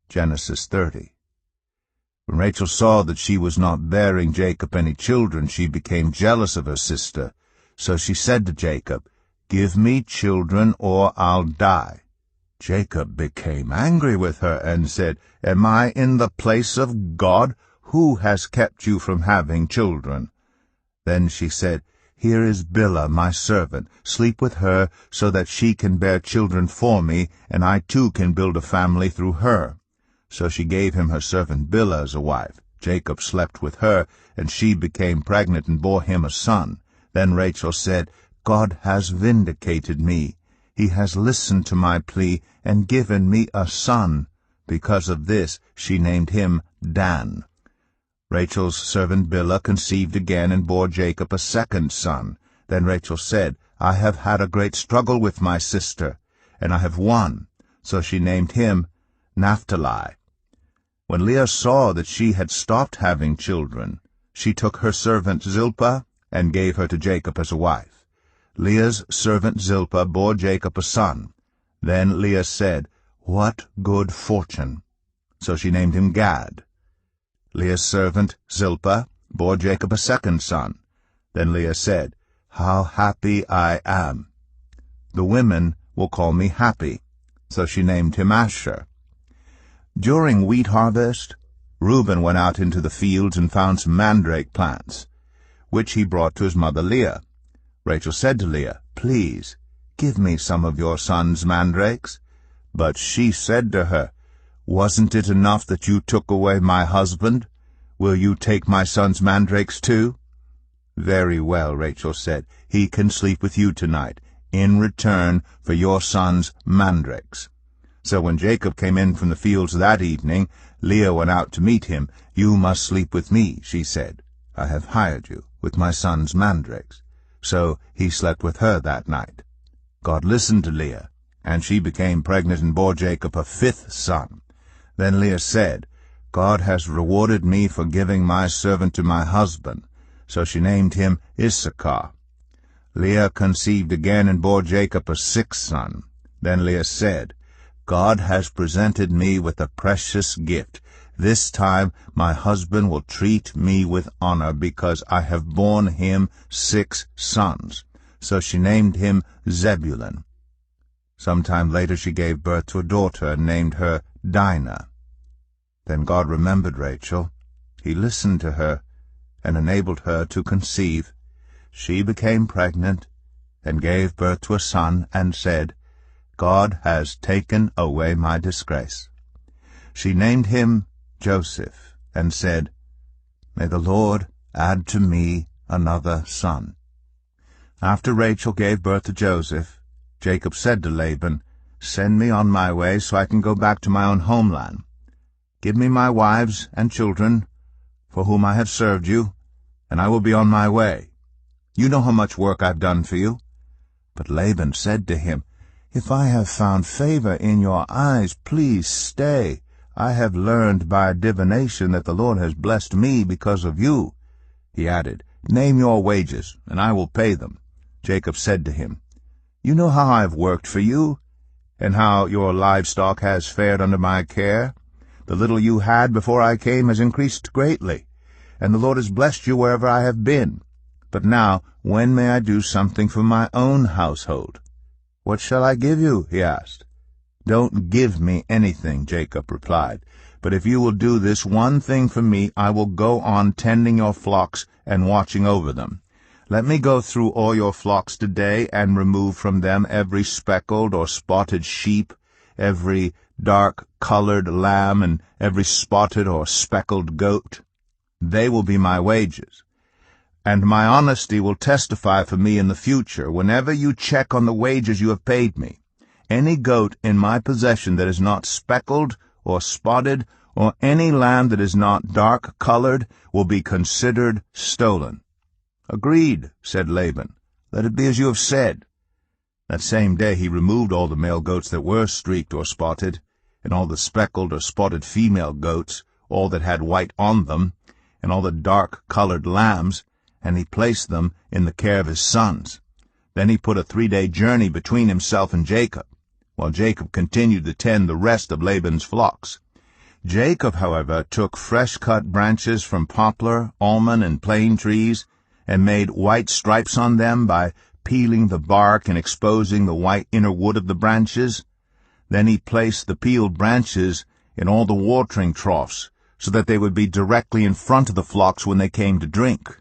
Genesis 30. When Rachel saw that she was not bearing Jacob any children, she became jealous of her sister. So she said to Jacob, "Give me children, or I'll die." Jacob became angry with her and said, "Am I in the place of God? Who has kept you from having children?" Then she said, "Here is Bilhah, my servant. Sleep with her, so that she can bear children for me, and I too can build a family through her." So she gave him her servant Bilhah as a wife. Jacob slept with her, and she became pregnant and bore him a son. Then Rachel said, "God has vindicated me. He has listened to my plea and given me a son." Because of this she named him Dan. Rachel's servant Bilhah conceived again and bore Jacob a second son. Then Rachel said, "I have had a great struggle with my sister, and I have won." So she named him Naphtali. When Leah saw that she had stopped having children, she took her servant Zilpah and gave her to Jacob as a wife. Leah's servant Zilpah bore Jacob a son. Then Leah said, "What good fortune!" So she named him Gad. Leah's servant Zilpah bore Jacob a second son. Then Leah said, "How happy I am! The women will call me happy." So she named him Asher. During wheat harvest, Reuben went out into the fields and found some mandrake plants, which he brought to his mother Leah. Rachel said to Leah, "Please, give me some of your son's mandrakes." But she said to her, "Wasn't it enough that you took away my husband? Will you take my son's mandrakes too?" "Very well," Rachel said, "he can sleep with you tonight, in return for your son's mandrakes." So when Jacob came in from the fields that evening, Leah went out to meet him. "You must sleep with me," she said. "I have hired you with my son's mandrakes." So he slept with her that night. God listened to Leah, and she became pregnant and bore Jacob a fifth son. Then Leah said, "God has rewarded me for giving my servant to my husband." So she named him Issachar. Leah conceived again and bore Jacob a sixth son. Then Leah said, "God has presented me with a precious gift. This time my husband will treat me with honor, because I have borne him 6 sons." So she named him Zebulun. Sometime later she gave birth to a daughter and named her Dinah. Then God remembered Rachel. He listened to her and enabled her to conceive. She became pregnant and gave birth to a son and said, "God has taken away my disgrace." She named him Joseph and said, "May the Lord add to me another son." After Rachel gave birth to Joseph, Jacob said to Laban, "Send me on my way so I can go back to my own homeland. Give me my wives and children, for whom I have served you, and I will be on my way. You know how much work I've done for you." But Laban said to him, "If I have found favor in your eyes, please stay. I have learned by divination that the Lord has blessed me because of you." He added, "Name your wages, and I will pay them." Jacob said to him, "You know how I have worked for you, and how your livestock has fared under my care. The little you had before I came has increased greatly, and the Lord has blessed you wherever I have been. But now, when may I do something for my own household?" "What shall I give you?" he asked. "Don't give me anything," Jacob replied. "But if you will do this one thing for me, I will go on tending your flocks and watching over them. Let me go through all your flocks today and remove from them every speckled or spotted sheep, every dark-colored lamb, and every spotted or speckled goat. They will be my wages. And my honesty will testify for me in the future whenever you check on the wages you have paid me. Any goat in my possession that is not speckled or spotted, or any lamb that is not dark-colored, will be considered stolen." "Agreed," said Laban. "Let it be as you have said." That same day he removed all the male goats that were streaked or spotted, and all the speckled or spotted female goats, all that had white on them, and all the dark-colored lambs, and he placed them in the care of his sons. Then he put a 3-day journey between himself and Jacob, while Jacob continued to tend the rest of Laban's flocks. Jacob, however, took fresh-cut branches from poplar, almond, and plane trees, and made white stripes on them by peeling the bark and exposing the white inner wood of the branches. Then he placed the peeled branches in all the watering troughs, so that they would be directly in front of the flocks when they came to drink.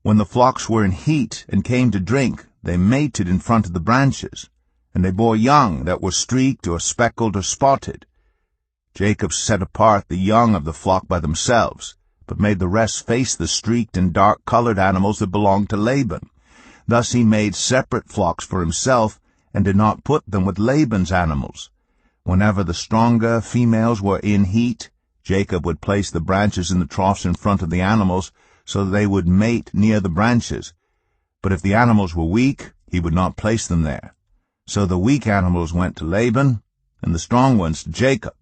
When the flocks were in heat and came to drink, they mated in front of the branches, and they bore young that were streaked or speckled or spotted. Jacob set apart the young of the flock by themselves, but made the rest face the streaked and dark-colored animals that belonged to Laban. Thus he made separate flocks for himself, and did not put them with Laban's animals. Whenever the stronger females were in heat, Jacob would place the branches in the troughs in front of the animals, so that they would mate near the branches. But if the animals were weak, he would not place them there. So the weak animals went to Laban, and the strong ones to Jacob.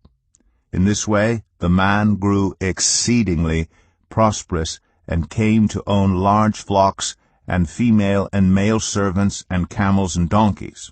In this way the man grew exceedingly prosperous, and came to own large flocks, and female and male servants, and camels and donkeys.